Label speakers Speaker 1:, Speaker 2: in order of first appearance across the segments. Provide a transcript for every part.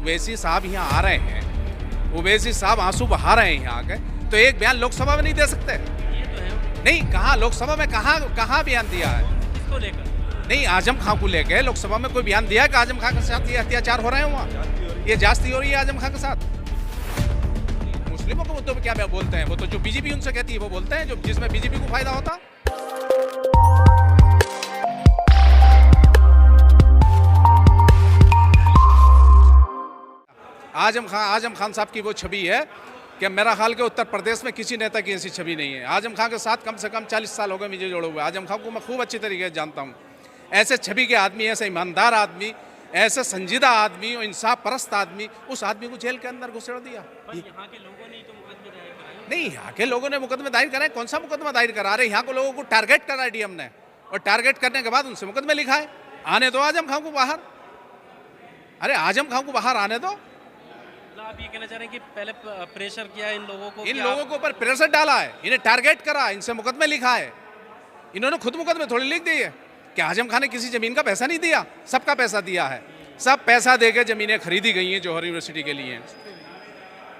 Speaker 1: ओवैसी साहब यहाँ आ रहे हैं, ओवैसी साहब आंसू बहा रहे हैं यहाँ आके, तो एक बयान लोकसभा में नहीं दे सकते?
Speaker 2: ये तो है।
Speaker 1: नहीं, कहाँ लोकसभा में कहाँ बयान दिया है?
Speaker 2: किसको लेकर?
Speaker 1: नहीं, आजम खां को लेके लोकसभा में कोई बयान दिया है कि आजम खां के साथ ये अत्याचार हो रहे हैं वहाँ, ये जास्ती हो रही है आजम खां के साथ? मुस्लिमों के मुद्दों पे क्या बोलते हैं? वो तो जो बीजेपी उनसे कहती है वो बोलते हैं, जो जिसमें बीजेपी को फायदा होता। आजम खान साहब की वो छवि है कि मेरा ख्याल के उत्तर प्रदेश में किसी नेता की ऐसी छवि नहीं है। आजम खान के साथ कम से कम 40 साल हो गए मुझे जोड़े हुए। आजम खान को मैं खूब अच्छी तरीके से जानता हूँ। ऐसे छवि के आदमी, ऐसे ईमानदार आदमी, ऐसे संजीदा आदमी और इंसाफ परस्त आदमी, उस आदमी को जेल के अंदर घुसेड़ दिया।
Speaker 2: यहाँ के लोगों ने तो मुकदमे दायर कराए।
Speaker 1: नहीं, यहाँ के लोगों ने मुकदमे दायर कराए। कौन सा मुकदमा दायर करा रहे? यहाँ के लोगों को टारगेट करा डीएम ने, और टारगेट करने के बाद उनसे मुकदमे लिखा है। आने दो आजम खान को बाहर। अरे आजम खान को बाहर आने दो।
Speaker 2: आप ये कहना चाह रहे हैं कि पहले प्रेशर किया इन लोगों को,
Speaker 1: इन लोगों के ऊपर प्रेशर डाला है, इन्हें टारगेट करा, इनसे मुकदमे लिखा है। इन्होंने खुद मुकदमे थोड़ी लिख दिए कि आजम खान ने किसी जमीन का पैसा नहीं दिया, सबका पैसा दिया है। सब पैसा देकर जमीनें खरीदी गई हैं जौहर यूनिवर्सिटी के लिए,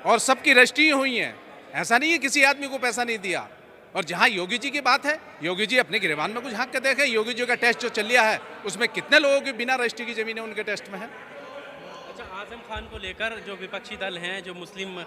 Speaker 1: और सबकी रजिस्ट्री हुई हैं। ऐसा नहीं है किसी आदमी को पैसा नहीं दिया। और जहाँ योगी जी की बात है, योगी जी अपने गिरबान में कुछ हाँक के देखें। योगी जी का टेस्ट जो चल रहा है उसमें कितने लोगों की बिना रजिस्ट्री की जमीनें उनके टेस्ट में है।
Speaker 2: अच्छा, आजम खान को लेकर जो विपक्षी दल हैं, जो मुस्लिम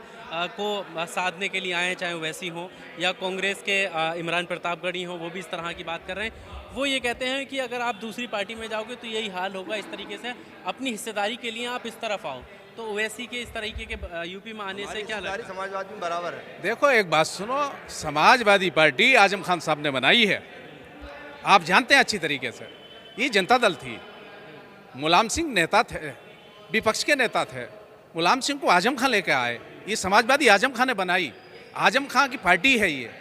Speaker 2: को साधने के लिए आए हैं, चाहे ओवैसी हो या कांग्रेस के इमरान प्रतापगढ़ी हो, वो भी इस तरह की बात कर रहे हैं। वो ये कहते हैं कि अगर आप दूसरी पार्टी में जाओगे तो यही हाल होगा। इस तरीके से अपनी हिस्सेदारी के लिए आप इस तरफ आओ। तो ओवैसी के इस तरीके के यूपी में आने से क्या लगता है?
Speaker 3: समाजवादी में बराबर है।
Speaker 1: देखो, एक बात सुनो, समाजवादी पार्टी आजम खान साहब ने बनाई है, आप जानते हैं अच्छी तरीके से। ये जनता दल थी, मुलायम सिंह नेता थे, विपक्ष के नेता थे। मुलायम सिंह को आजम खान लेके आए। ये समाजवादी आजम खान ने बनाई, आजम खान की पार्टी है ये।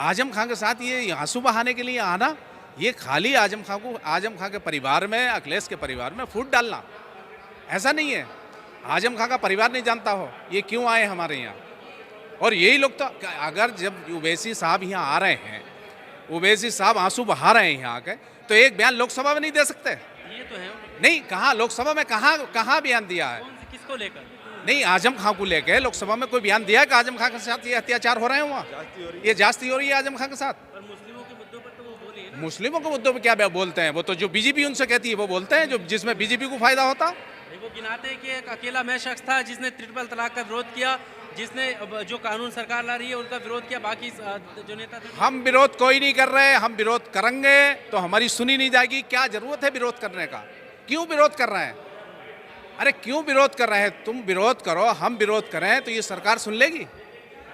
Speaker 1: आजम खान के साथ ये आंसू बहाने के लिए आना, ये खाली आजम खान को, आजम खान के परिवार में, अखिलेश के परिवार में फूट डालना, ऐसा नहीं है। आजम खान का परिवार नहीं जानता हो ये क्यों आए हमारे यहाँ। और यही लोग तो, अगर जब ओवैसी साहब यहाँ आ रहे हैं, ओवैसी साहब आंसू बहा रहे हैं यहाँ आके, तो एक बयान लोकसभा में नहीं दे सकते?
Speaker 2: ये तो है।
Speaker 1: नहीं, कहाँ लोकसभा में कहाँ बयान दिया है?
Speaker 2: किसको लेकर?
Speaker 1: नहीं, आजम खां को लेके लोकसभा में कोई बयान दिया है कि आजम खां के साथ ये अत्याचार हो रहे हैं वहाँ, ये जास्ती हो रही है आजम खां के साथ?
Speaker 2: और मुस्लिमों के मुद्दों पर तो वो बोले ना।
Speaker 1: मुस्लिमों के मुद्दों पे क्या बोलते हैं? वो तो जो बीजेपी उनसे कहती है वो बोलते हैं, जो जिसमें बीजेपी को फायदा होता।
Speaker 2: वो गिनाते हैं कि एक अकेला मैं शख्स था जिसने ट्रिपल तलाक का विरोध किया, जिसने जो कानून सरकार ला रही है उनका विरोध किया, बाकी जो नेता थे।
Speaker 1: हम विरोध कोई नहीं कर रहे, हम विरोध करेंगे तो हमारी सुनी नहीं जाएगी। क्या जरूरत है विरोध करने का? क्यों विरोध कर रहे हैं? अरे क्यों विरोध कर रहे हैं? तुम विरोध करो, हम विरोध करें तो ये सरकार सुन लेगी?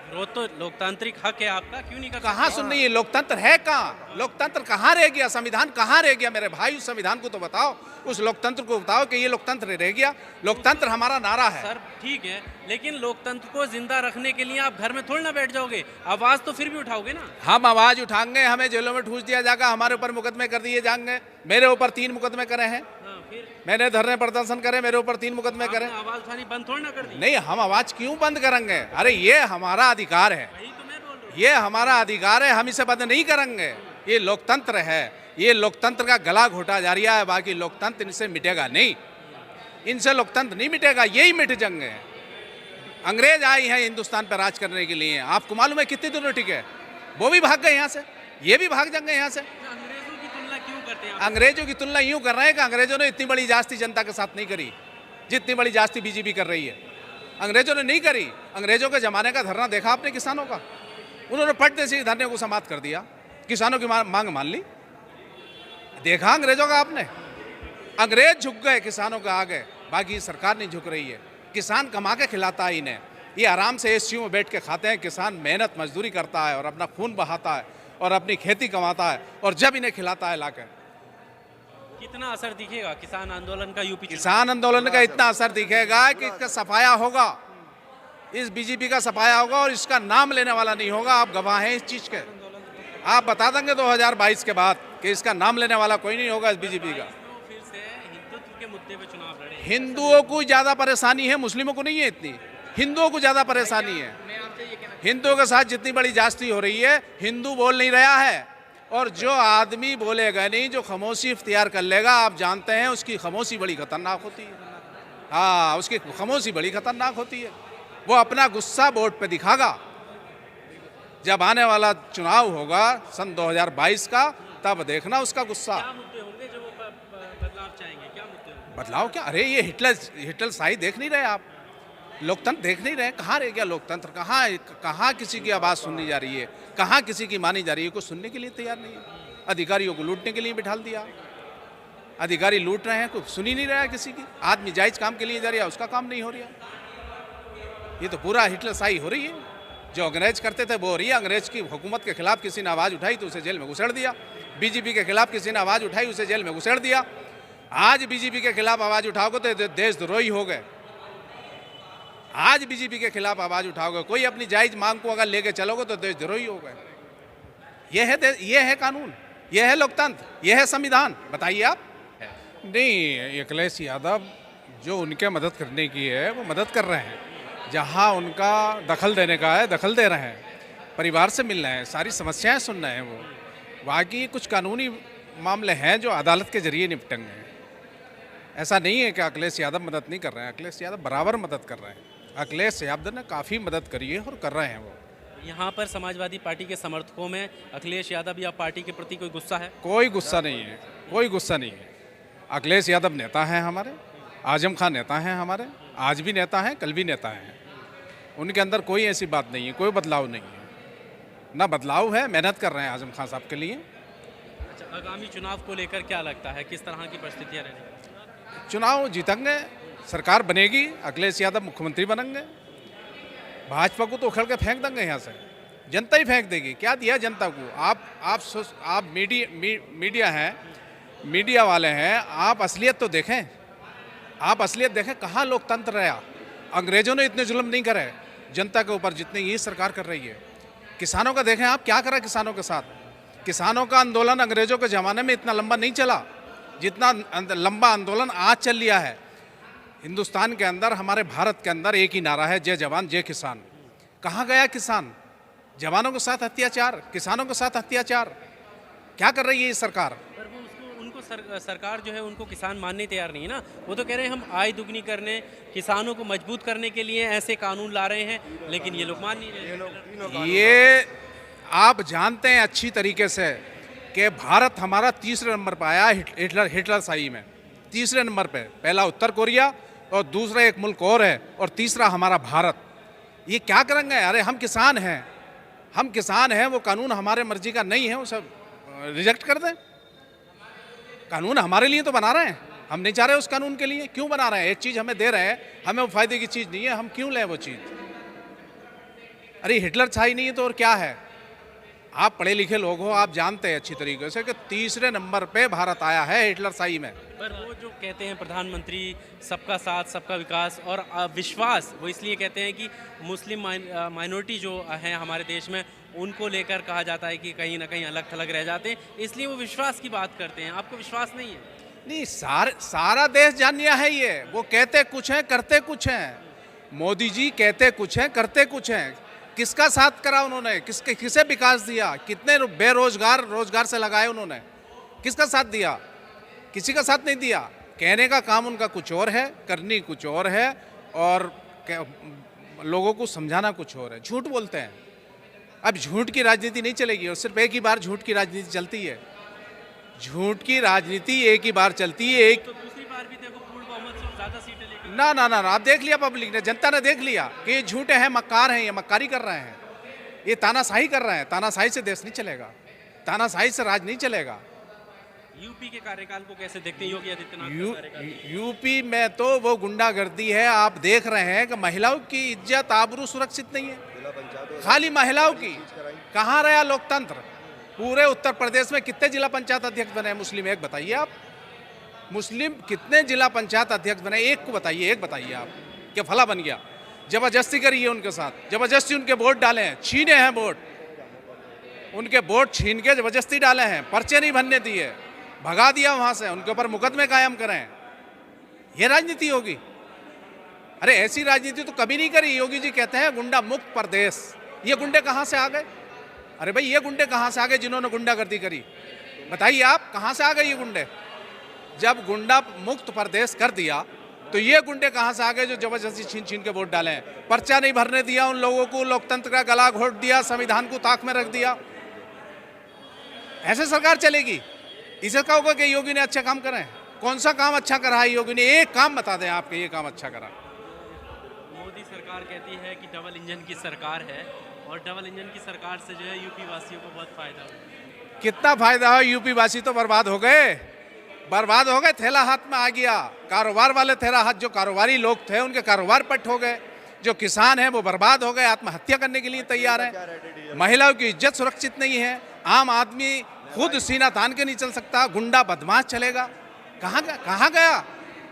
Speaker 2: विरोध तो लोकतांत्रिक हक है आपका, क्यों नहीं कर?
Speaker 1: कहाँ सुन रही है? लोकतंत्र है कहाँ? लोकतंत्र कहाँ रह गया? संविधान कहाँ रह गया मेरे भाई? उस संविधान को तो बताओ, उस लोकतंत्र को बताओ कि ये लोकतंत्र रह गया। लोकतंत्र हमारा नारा है।
Speaker 2: सर ठीक है, लेकिन लोकतंत्र को जिंदा रखने के लिए आप घर में थोड़ी ना बैठ जाओगे, आवाज तो फिर भी उठाओगे ना।
Speaker 1: हम आवाज उठाएंगे, हमें जेलों में ठूस दिया जाएगा, हमारे ऊपर मुकदमे कर दिए जाएंगे। मेरे ऊपर 3 मुकदमे करे हैं,
Speaker 2: फिर
Speaker 1: मैंने धरने प्रदर्शन करे, मेरे ऊपर 3 मुकदमे करे।
Speaker 2: आवाज उठानी बंद थोड़ी ना कर दी।
Speaker 1: नहीं, हम आवाज क्यों बंद करेंगे? अरे ये हमारा अधिकार है,
Speaker 2: वही तो मैं बोल रहा हूँ।
Speaker 1: ये हमारा अधिकार है, हम इसे बंद नहीं करेंगे। ये लोकतंत्र है, ये लोकतंत्र का गला घोटा जा रहा है। बाकी लोकतंत्र इनसे मिटेगा नहीं, इनसे लोकतंत्र नहीं मिटेगा, यही मिट जाएंगे। अंग्रेज आए हैं हिंदुस्तान पर राज करने के लिए, आपको मालूम है कितने दिनों टिके? वो भी भाग गए यहाँ से, ये भी भाग जाएंगे यहाँ से।
Speaker 2: अंग्रेजों की तुलना क्यों करते हैं आप?
Speaker 1: अंग्रेजों की तुलना यूं कर रहे हैं कि अंग्रेजों ने इतनी बड़ी जास्ती जनता के साथ नहीं करी जितनी बड़ी जास्ती बीजेपी कर रही है। अंग्रेजों ने नहीं करी। अंग्रेजों के जमाने का धरना देखा आपने किसानों का? उन्होंने पट देसी धरने को समाप्त कर दिया, किसानों की मांग मान ली। देखा अंग्रेजों का आपने? अंग्रेज झुक गए किसानों के आगे, बाकी सरकार नहीं झुक रही है। किसान कमा के खिलाता है इन्हें, ये आराम से एसीयू में बैठ के खाते हैं। किसान मेहनत मजदूरी करता है और अपना खून बहाता है और अपनी खेती कमाता है, और जब इन्हें खिलाता है लाकर।
Speaker 2: कितना असर दिखेगा किसान आंदोलन का यूपी?
Speaker 1: किसान आंदोलन का इतना असर दिखेगा कि इसका सफाया होगा, इस बीजेपी का सफाया होगा, और इसका नाम लेने वाला नहीं होगा। आप गवाह हैं इस चीज के। आप बता देंगे 2022 के बाद कि इसका नाम लेने वाला कोई नहीं होगा इस बीजेपी का।
Speaker 2: फिर से हिंदुत्व के मुद्दे पे चुनाव लड़े।
Speaker 1: हिंदुओं को ज्यादा परेशानी है, मुस्लिमों को नहीं है इतनी। हिंदुओं को ज्यादा परेशानी है। हिंदुओं के साथ जितनी बड़ी जास्ती हो रही है, हिंदू बोल नहीं रहा है, और जो आदमी बोलेगा नहीं, जो खामोशी इख्तियार कर लेगा, आप जानते हैं उसकी खामोशी बड़ी खतरनाक होती है। हाँ, उसकी खामोशी बड़ी खतरनाक होती है। वो अपना गुस्सा वोट पे दिखागा। जब आने वाला चुनाव होगा सन 2022 का, तब देखना उसका गुस्सा।
Speaker 2: क्या मुद्दे होंगे जो वो बदलाव चाहेंगे, क्या मुद्दे होंगे?
Speaker 1: बदलाव क्या? अरे ये हिटलर शाही देख नहीं रहे आप? लोकतंत्र देख नहीं रहे? कहाँ रह गया लोकतंत्र? कहाँ किसी की आवाज़ सुननी जा रही है? कहाँ किसी की मानी जा रही है? कोई सुनने के लिए तैयार नहीं है। अधिकारियों को लूटने के लिए बिठाल दिया। अधिकारी लूट रहे हैं, कोई सुन ही नहीं रहा है किसी की। आदमी जायज काम के लिए जा रहा है, उसका काम नहीं हो रहा। ये तो पूरा हिटलर शाही हो रही है। जो अंग्रेज करते थे वो हो रही है। अंग्रेज की हुकूमत के खिलाफ किसी ने आवाज़ उठाई तो उसे जेल में घुसेड़ दिया। बीजेपी के खिलाफ किसी ने आवाज़ उठाई, उसे जेल में घुसेड़ दिया। आज बीजेपी के खिलाफ आवाज़ उठाओगे तो देशद्रोही हो गए। आज बीजेपी के खिलाफ आवाज़ उठाओगे, कोई अपनी जायज मांग को अगर लेके चलोगे तो देशद्रोही हो गए। ये है कानून, ये है लोकतंत्र, ये है संविधान। बताइए आप। नहीं, अखिलेश यादव जो उनके मदद करने की है वो मदद कर रहे हैं। जहां उनका दखल देने का है दखल दे रहे हैं, परिवार से मिल रहे हैं, सारी समस्याएं सुन रहे हैं। वो बाकी कुछ कानूनी मामले हैं जो अदालत के जरिए निपटेंगे। ऐसा नहीं है कि अखिलेश यादव मदद नहीं कर रहे हैं। अखिलेश यादव बराबर मदद कर रहे हैं। अखिलेश यादव ने काफ़ी मदद करी है और कर रहे हैं वो।
Speaker 2: यहाँ पर समाजवादी पार्टी के समर्थकों में अखिलेश यादव या पार्टी के प्रति कोई गुस्सा है?
Speaker 1: कोई गुस्सा नहीं है, कोई गुस्सा नहीं है। अखिलेश यादव नेता हैं हमारे, आजम खान नेता हैं हमारे, आज भी नेता हैं, कल भी नेता हैं। उनके अंदर कोई ऐसी बात नहीं है, कोई बदलाव नहीं है। ना बदलाव है, मेहनत कर रहे हैं आजम खान साहब के लिए।
Speaker 2: अच्छा, आगामी चुनाव को लेकर क्या लगता है, किस तरह की परिस्थितियाँ रहेंगी?
Speaker 1: चुनाव जीतेंगे, सरकार बनेगी, अखिलेश यादव मुख्यमंत्री बनेंगे। भाजपा को तो उखड़ के फेंक देंगे यहाँ से, जनता ही फेंक देगी। क्या दिया जनता को? आप मीडिया हैं, मीडिया वाले हैं, आप असलियत तो देखें। आप असलियत देखें, कहाँ लोकतंत्र रहा। अंग्रेजों ने इतने जुल्म नहीं करे जनता के ऊपर जितने ये सरकार कर रही है। किसानों का देखें आप, क्या करा किसानों के साथ। किसानों का आंदोलन अंग्रेजों के ज़माने में इतना लंबा नहीं चला जितना लंबा आंदोलन आज चल लिया है। हिंदुस्तान के अंदर, हमारे भारत के अंदर एक ही नारा है, जय जवान जय किसान। कहाँ गया किसान? जवानों के साथ अत्याचार, किसानों के साथ अत्याचार। क्या कर रही है ये सरकार?
Speaker 2: पर वो उनको सरकार जो है उनको किसान मानने तैयार नहीं है ना। वो तो कह रहे हैं हम आय दुगनी करने, किसानों को मजबूत करने के लिए ऐसे कानून ला रहे हैं, लेकिन ये लोग मान नहीं रहे।
Speaker 1: ये आप जानते हैं अच्छी तरीके से कि भारत हमारा तीसरे नंबर पर आया हिटलर शाही में। तीसरे नंबर पे, पहला उत्तर कोरिया और दूसरा एक मुल्क और है, और तीसरा हमारा भारत। ये क्या करेंगे? अरे हम किसान हैं, हम किसान हैं। वो कानून हमारे मर्जी का नहीं है, वो सब रिजेक्ट कर दें। कानून हमारे लिए तो बना रहे हैं, हम नहीं चाह रहे उस कानून के लिए। क्यों बना रहे हैं? एक चीज़ हमें दे रहे हैं, हमें वो फायदे की चीज़ नहीं है, हम क्यों लें वो चीज़? अरे हिटलर शाही नहीं है तो और क्या है? आप पढ़े लिखे लोग हो, आप जानते हैं अच्छी तरीके से कि तीसरे नंबर पे भारत आया है हिटलर शाही में।
Speaker 2: पर वो जो कहते हैं प्रधानमंत्री सबका साथ सबका विकास और विश्वास, वो इसलिए कहते हैं कि मुस्लिम माइनॉरिटी जो है हमारे देश में, उनको लेकर कहा जाता है कि कहीं ना कहीं अलग थलग रह जाते हैं, इसलिए वो विश्वास की बात करते हैं। आपको विश्वास नहीं है?
Speaker 1: नहीं, सारा देश जान लिया है ये। वो कहते कुछ हैं, करते कुछ हैं। मोदी जी कहते कुछ हैं, करते कुछ हैं। किसका साथ करा उन्होंने? किसे विकास दिया? कितने बेरोजगार रोजगार से लगाए उन्होंने? किसका साथ दिया? किसी का साथ नहीं दिया। कहने का काम उनका कुछ और है, करनी कुछ और है, और लोगों को समझाना कुछ और है। झूठ बोलते हैं। अब झूठ की राजनीति नहीं चलेगी, और सिर्फ एक ही बार झूठ की राजनीति चलती है। झूठ की राजनीति एक ही बार चलती है।
Speaker 2: तो दूसरी बार भी देखो पूर्ण बहुमत से ज़्यादा सीटें लेकर।
Speaker 1: ना ना ना, आप देख लिया, पब्लिक ने, जनता ने देख लिया कि ये झूठे हैं, मक्कार हैं, ये मक्कारी कर रहे हैं, ये तानाशाही कर रहे हैं। तानाशाही से देश नहीं चलेगा, तानाशाही से राज नहीं चलेगा।
Speaker 2: यूपी के कार्यकाल को कैसे देखते हैं योगी आदित्यनाथ के कार्यकाल?
Speaker 1: यूपी में तो वो गुंडागर्दी है। आप देख रहे हैं कि महिलाओं की इज्जत आबरू सुरक्षित नहीं है, खाली महिलाओं की। कहाँ रहा लोकतंत्र? पूरे उत्तर प्रदेश में कितने जिला पंचायत अध्यक्ष बने मुस्लिम? एक बताइए आप। मुस्लिम कितने जिला पंचायत अध्यक्ष बने? एक को बताइए, एक बताइए आप। क्या फला बन गया? जबरदस्ती करी है उनके साथ, जबरदस्ती उनके वोट डाले हैं, छीने हैं वोट, उनके वोट छीन के जबरदस्ती डाले हैं, पर्चे नहीं भरने दिए, भगा दिया वहां से, उनके ऊपर मुकदमे कायम करें। ये राजनीति होगी? अरे ऐसी राजनीति तो कभी नहीं करी। योगी जी कहते हैं गुंडा मुक्त प्रदेश। ये गुंडे कहाँ से आ गए? अरे भाई, ये गुंडे कहाँ से आ गए जिन्होंने गुंडागर्दी करी? बताइए आप, कहाँ से आ गए ये गुंडे? जब गुंडा मुक्त प्रदेश कर दिया तो ये गुंडे कहाँ से आ गए जो जबरदस्ती छीन छीन के वोट डाले हैं? पर्चा नहीं भरने दिया उन लोगों को, लोकतंत्र का गला घोट दिया, संविधान को ताक में रख दिया। ऐसे सरकार चलेगी? इसे कहोगे कि योगी ने अच्छा काम करा है? कौन सा काम अच्छा करा है योगी ने? एक काम बता दें आपके, ये काम अच्छा करा।
Speaker 2: मोदी सरकार कहती है कि डबल इंजन की सरकार है, और डबल इंजन की सरकार से जो है यूपी वासियों को बहुत फायदा हो।
Speaker 1: कितना फायदा हो? यूपी वासी तो बर्बाद हो गए, बर्बाद हो गए। थैला हाथ में आ गया, कारोबार वाले थैला हाथ, जो कारोबारी लोग थे उनके कारोबार पट हो गए, जो किसान हैं वो बर्बाद हो गए, आत्महत्या करने के लिए तैयार हैं, महिलाओं की इज्जत सुरक्षित नहीं है, आम आदमी खुद सीना तान के नहीं चल सकता, गुंडा बदमाश चलेगा। कहाँ गया?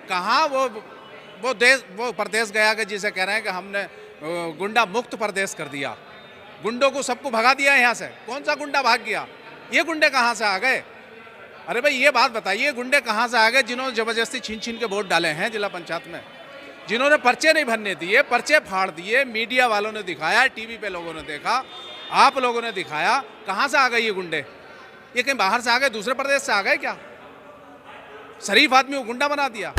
Speaker 1: कहाँ वो प्रदेश गया कि जिसे कह रहे हैं कि हमने गुंडा मुक्त प्रदेश कर दिया, गुंडों को सबको भगा दिया यहाँ से। कौन सा गुंडा भाग गया? ये गुंडे कहाँ से आ गए? अरे भाई ये बात बताइए, गुंडे कहाँ से आ गए जिन्होंने जबरदस्ती छीन छीन के वोट डाले हैं जिला पंचायत में, जिन्होंने पर्चे नहीं भरने दिए, पर्चे फाड़ दिए, मीडिया वालों ने दिखाया, टीवी पे लोगों ने देखा, आप लोगों ने दिखाया। कहाँ से आ गए ये गुंडे? ये कहीं बाहर से आ गए, दूसरे प्रदेश से आ गए क्या? शरीफ आदमी को गुंडा बना दिया।